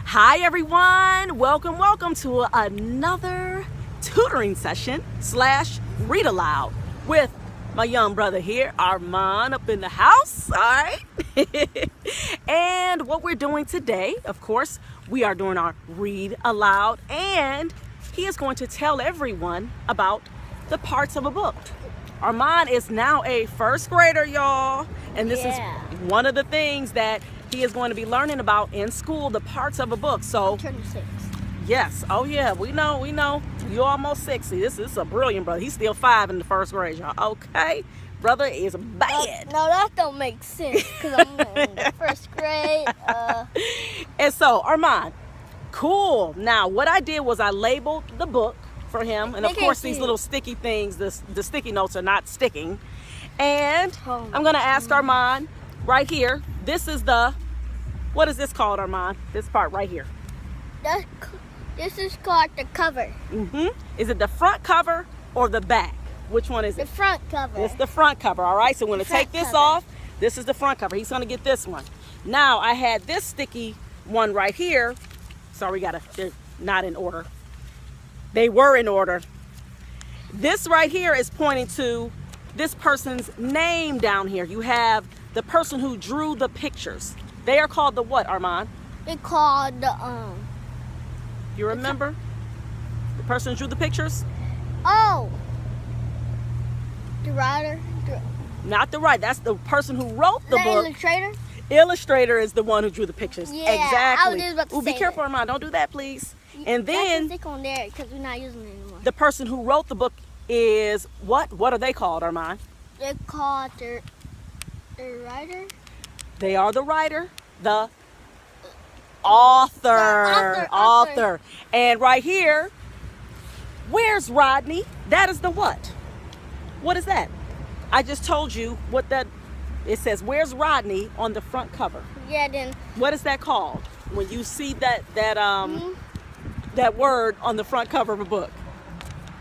Hi everyone, welcome to another tutoring session / read aloud with my young brother here, Armand, up in the house, all right? And what we're doing today, of course, we are doing our read aloud, and he is going to tell everyone about the parts of a book. Armand is now a first grader, y'all, and this is one of the things that he is going to be learning about in school, the parts of a book. So, I'm turning 6. Yes. Oh, yeah. We know. You're almost 60. This is a brilliant brother. He's still 5 in the first grade, y'all. Okay. Brother is bad. No, that don't make sense because I'm in the first grade. And so, Armand, cool. Now, what I did was I labeled the book for him. And, of course, these little sticky things, the sticky notes are not sticking. And I'm going to ask Armand right here. This is what is this called, Armand? This part right here. This is called the cover. Is it the front cover or the back? Which one is it? The front cover. It's the front cover, all right? So we're going to take this off. This is the front cover. He's going to get this one. Now, I had this sticky one right here. Sorry, they're not in order. They were in order. This right here is pointing to this person's name down here. You have the person who drew the pictures. They are called the what, Armand? They're called the You remember? The person who drew the pictures? Oh. The writer. Not the writer. That's the person who wrote the book. Illustrator. Illustrator is the one who drew the pictures. Yeah, exactly. I was just about to Be say careful, that. Armand. Don't do that, please. And then stick on there because we're not using it anymore. the person who wrote the book is what? What are they called, Armand? They're called the writer. They are the writer, the author. And right here, where's Rodney? That is the what? What is that? I just told you what that. It says, where's Rodney on the front cover? Yeah, then. What is that called? When you see that word on the front cover of a book.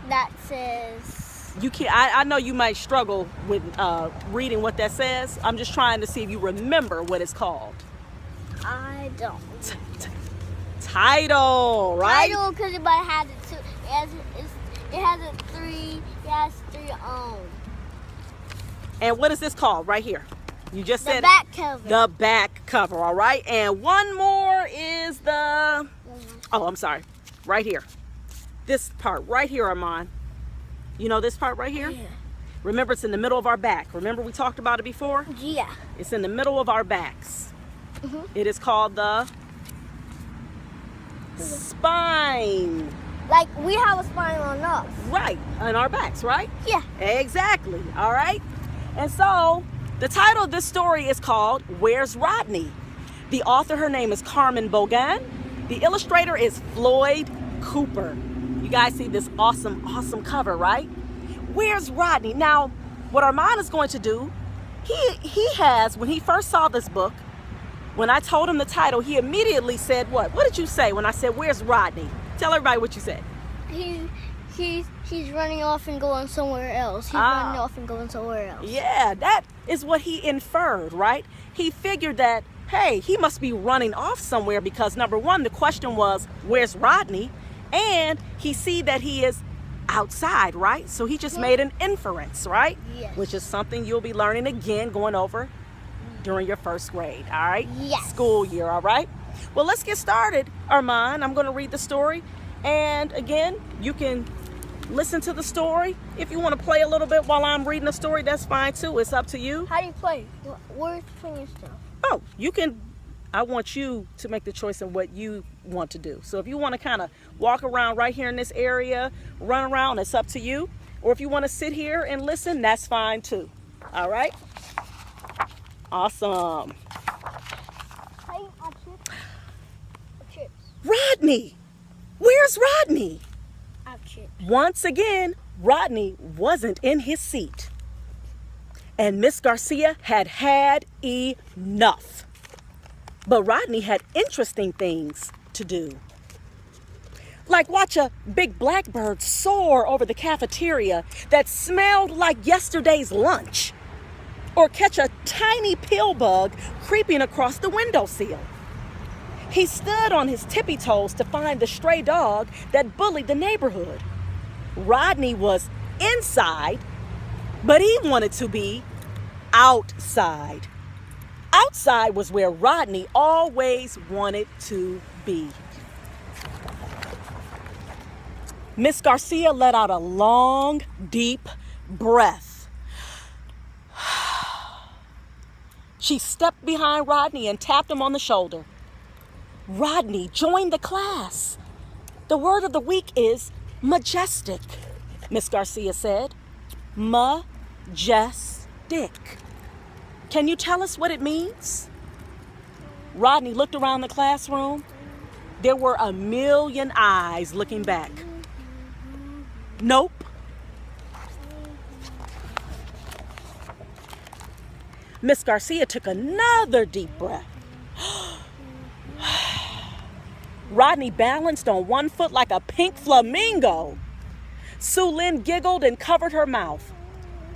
That says. You can't. I know you might struggle with reading what that says. I'm just trying to see if you remember what it's called. I don't. Title, right? Title, because it might have it too. It has a 3. It has 3 And what is this called right here? You just said the back cover. The back cover, all right? And one more is the. Oh, I'm sorry. Right here. This part right here, Armand. You know this part right here? Yeah. Remember, it's in the middle of our back. Remember we talked about it before? Yeah. It's in the middle of our backs. It is called the spine. Like we have a spine on us. Right, on our backs, right? Yeah. Exactly, all right? And so, the title of this story is called, Where's Rodney? The author, her name is Carmen Bogan. The illustrator is Floyd Cooper. You guys see this awesome cover, right? Where's Rodney? Now, what Armand is going to do, he has, when he first saw this book, when I told him the title, he immediately said what? What did you say when I said, where's Rodney? Tell everybody what you said. He's running off and going somewhere else. He's running off and going somewhere else. Yeah, that is what he inferred, right? He figured that, hey, he must be running off somewhere because number one, the question was, where's Rodney? And he see that he is outside, right? So he just made an inference, right? Yes. Which is something you'll be learning again going over during your first grade, all right? Yes. School year, all right? Well, let's get started, Armand. I'm going to read the story. And again, you can listen to the story. If you want to play a little bit while I'm reading the story, that's fine too. It's up to you. How do you play? Where's putting your stuff? Oh, you can. I want you to make the choice of what you want to do. So if you want to kind of walk around right here in this area, run around, it's up to you. Or if you want to sit here and listen, that's fine too. All right? Awesome. Chips. Rodney! Where's Rodney? Chips. Once again, Rodney wasn't in his seat. And Miss Garcia had enough. But Rodney had interesting things to do. Like watch a big blackbird soar over the cafeteria that smelled like yesterday's lunch. Or catch a tiny pill bug creeping across the windowsill. He stood on his tippy toes to find the stray dog that bullied the neighborhood. Rodney was inside, but he wanted to be outside. Outside was where Rodney always wanted to be. Miss Garcia let out a long, deep breath. She stepped behind Rodney and tapped him on the shoulder. Rodney joined the class. The word of the week is majestic, Miss Garcia said. Majestic. Can you tell us what it means? Rodney looked around the classroom. There were a million eyes looking back. Nope. Miss Garcia took another deep breath. Rodney balanced on one foot like a pink flamingo. Sue Lynn giggled and covered her mouth.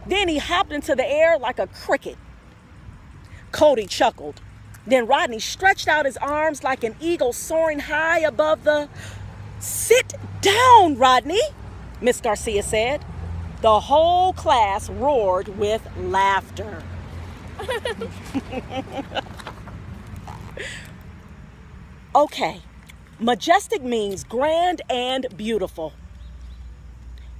Then he hopped into the air like a cricket. Cody chuckled. Then Rodney stretched out his arms like an eagle soaring high above the... Sit down, Rodney, Miss Garcia said. The whole class roared with laughter. Okay, majestic means grand and beautiful.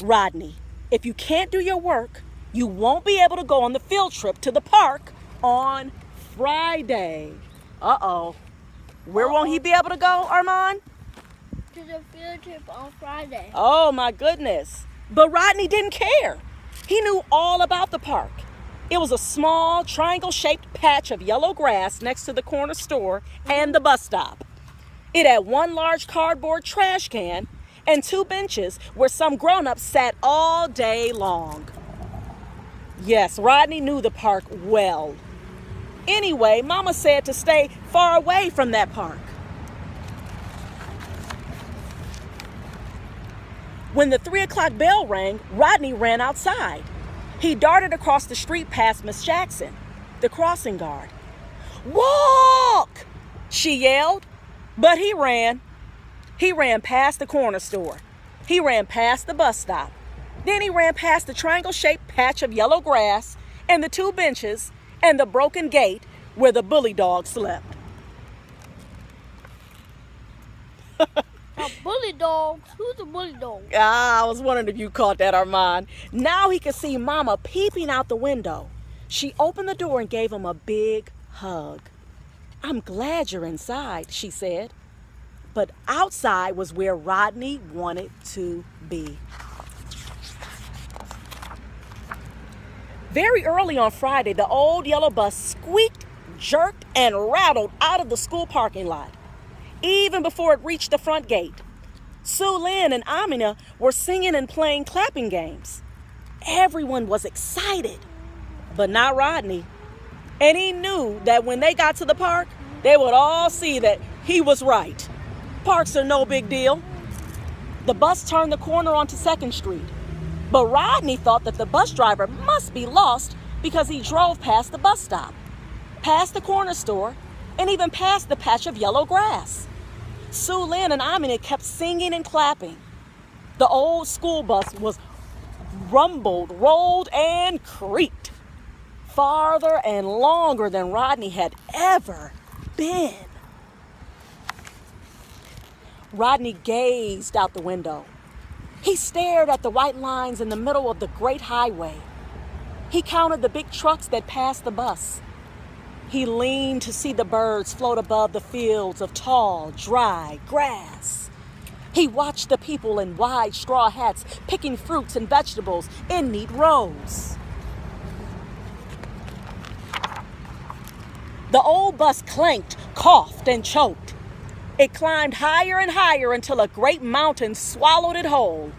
Rodney, if you can't do your work, you won't be able to go on the field trip to the park on Friday. Uh-oh. Where won't he be able to go, Armand? To the field trip on Friday. Oh, my goodness. But Rodney didn't care. He knew all about the park. It was a small triangle-shaped patch of yellow grass next to the corner store and the bus stop. It had one large cardboard trash can and 2 benches where some grown-ups sat all day long. Yes, Rodney knew the park well. Anyway, Mama said to stay far away from that park. When the 3 o'clock bell rang, Rodney ran outside. He darted across the street past Miss Jackson, the crossing guard. "Walk!" she yelled. But he ran. He ran past the corner store. He ran past the bus stop. Then he ran past the triangle-shaped patch of yellow grass and the 2 benches and the broken gate where the bully dog slept. A bully dog? Who's a bully dog? I was wondering if you caught that, Armand. Now he could see Mama peeping out the window. She opened the door and gave him a big hug. "I'm glad you're inside," she said. But outside was where Rodney wanted to be. Very early on Friday, the old yellow bus squeaked, jerked, and rattled out of the school parking lot. Even before it reached the front gate, Sue Lynn and Amina were singing and playing clapping games. Everyone was excited, but not Rodney. And he knew that when they got to the park, they would all see that he was right. Parks are no big deal. The bus turned the corner onto 2nd Street. But Rodney thought that the bus driver must be lost because he drove past the bus stop, past the corner store, and even past the patch of yellow grass. Sue Lynn and Amina kept singing and clapping. The old school bus was rumbled, rolled, and creaked farther and longer than Rodney had ever been. Rodney gazed out the window. He stared at the white lines in the middle of the great highway. He counted the big trucks that passed the bus. He leaned to see the birds float above the fields of tall, dry grass. He watched the people in wide straw hats picking fruits and vegetables in neat rows. The old bus clanked, coughed, and choked. It climbed higher and higher until a great mountain swallowed it whole.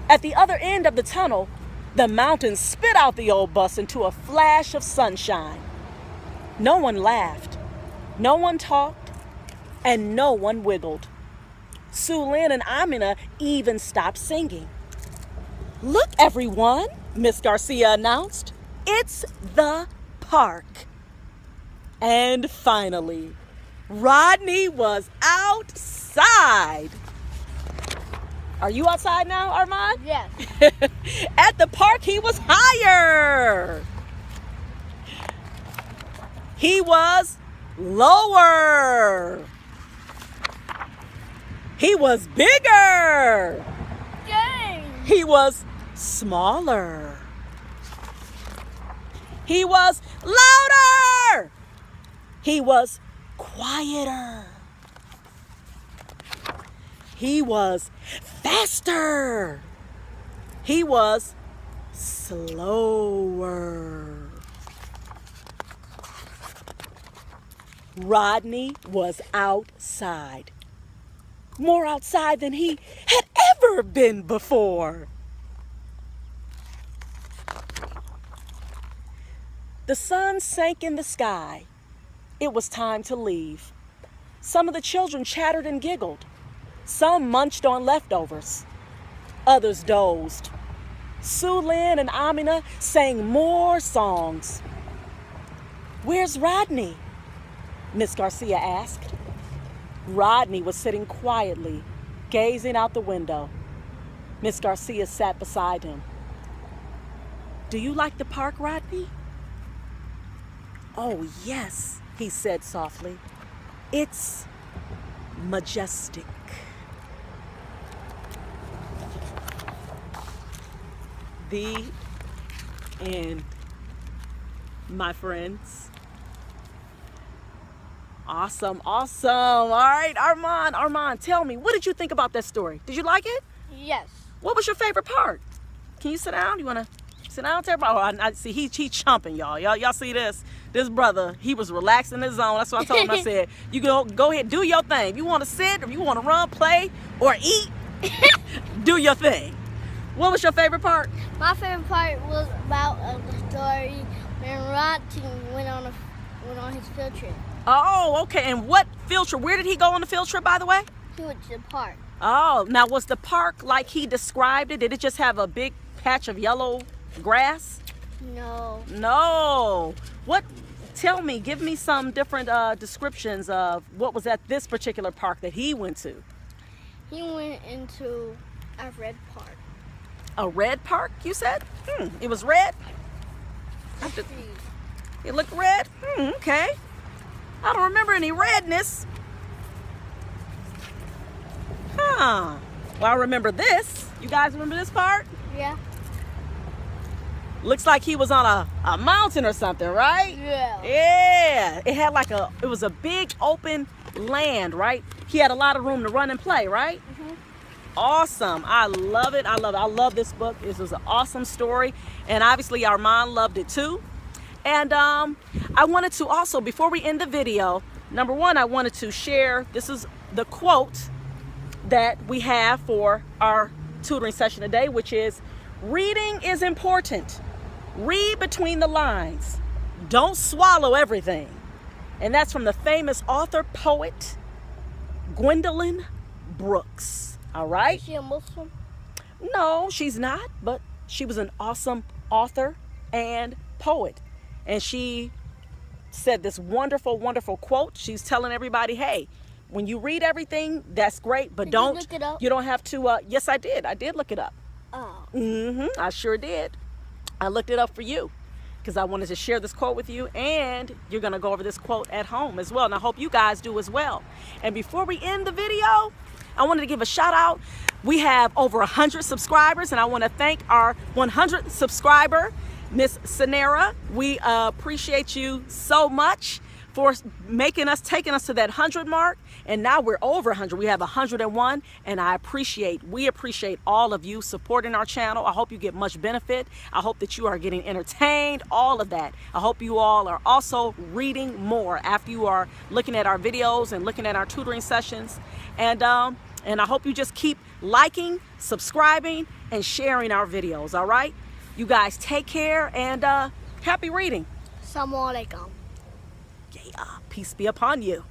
At the other end of the tunnel, the mountain spit out the old bus into a flash of sunshine. No one laughed, no one talked, and no one wiggled. Sue Lynn and Amina even stopped singing. "Look, everyone," Miss Garcia announced. "It's the park." And finally, Rodney was outside. Are you outside now, Armand? Yes. At the park, he was higher. He was lower. He was bigger. Dang. He was smaller. He was louder. He was quieter. He was faster. He was slower. Rodney was outside. More outside than he had ever been before. The sun sank in the sky. It was time to leave. Some of the children chattered and giggled. Some munched on leftovers. Others dozed. Sue Lynn and Amina sang more songs. "Where's Rodney?" Miss Garcia asked. Rodney was sitting quietly, gazing out the window. Miss Garcia sat beside him. "Do you like the park, Rodney?" "Oh, yes," he said softly. "It's majestic." The end, my friends. Awesome, awesome. All right, Armand, tell me, what did you think about that story? Did you like it? Yes. What was your favorite part? Can you sit down? You want to sit down, everybody? Oh, I see he chumping, y'all. Y'all see this? This brother, he was relaxed in his zone. That's what I told him. I said, you go ahead, do your thing. If you want to sit, or you want to run, play, or eat, do your thing. What was your favorite part? My favorite part was about the story when Rodney went on his field trip. Oh, okay. And what field trip? Where did he go on the field trip, by the way? He went to the park. Oh, now was the park like he described it? Did it just have a big patch of yellow grass? No. No. What? Tell me, give me some different descriptions of what was at this particular park that he went to. He went into a red park. A red park, you said? It was red? It looked red? Okay. I don't remember any redness. Huh. Well, I remember this. You guys remember this part? Yeah. Looks like he was on a mountain or something, right? Yeah. Yeah. It had it was a big open land, right? He had a lot of room to run and play, right? Mm-hmm. Awesome. I love it. I love this book. This was an awesome story. And obviously Armand loved it too. And I wanted to also, before we end the video, number one, I wanted to share, this is the quote that we have for our tutoring session today, which is, "Reading is important. Read between the lines. Don't swallow everything." And that's from the famous author, poet, Gwendolyn Brooks. All right? Is she a Muslim? No, she's not, but she was an awesome author and poet. And she said this wonderful, wonderful quote. She's telling everybody, hey, when you read everything, that's great, but Did you look it up? You don't have to, yes, I did. I did look it up. Oh. I sure did. I looked it up for you because I wanted to share this quote with you, and you're going to go over this quote at home as well. And I hope you guys do as well. And before we end the video, I wanted to give a shout out. We have over 100 subscribers, and I want to thank our 100th subscriber, Miss Sanera. We appreciate you so much for taking us to that 100 mark. And now we're over 100. We have 101, and we appreciate all of you supporting our channel. I hope you get much benefit. I hope that you are getting entertained, all of that. I hope you all are also reading more after you are looking at our videos and looking at our tutoring sessions. And I hope you just keep liking, subscribing, and sharing our videos, all right? You guys take care, and happy reading. Assalamu alaikum. Yeah, peace be upon you.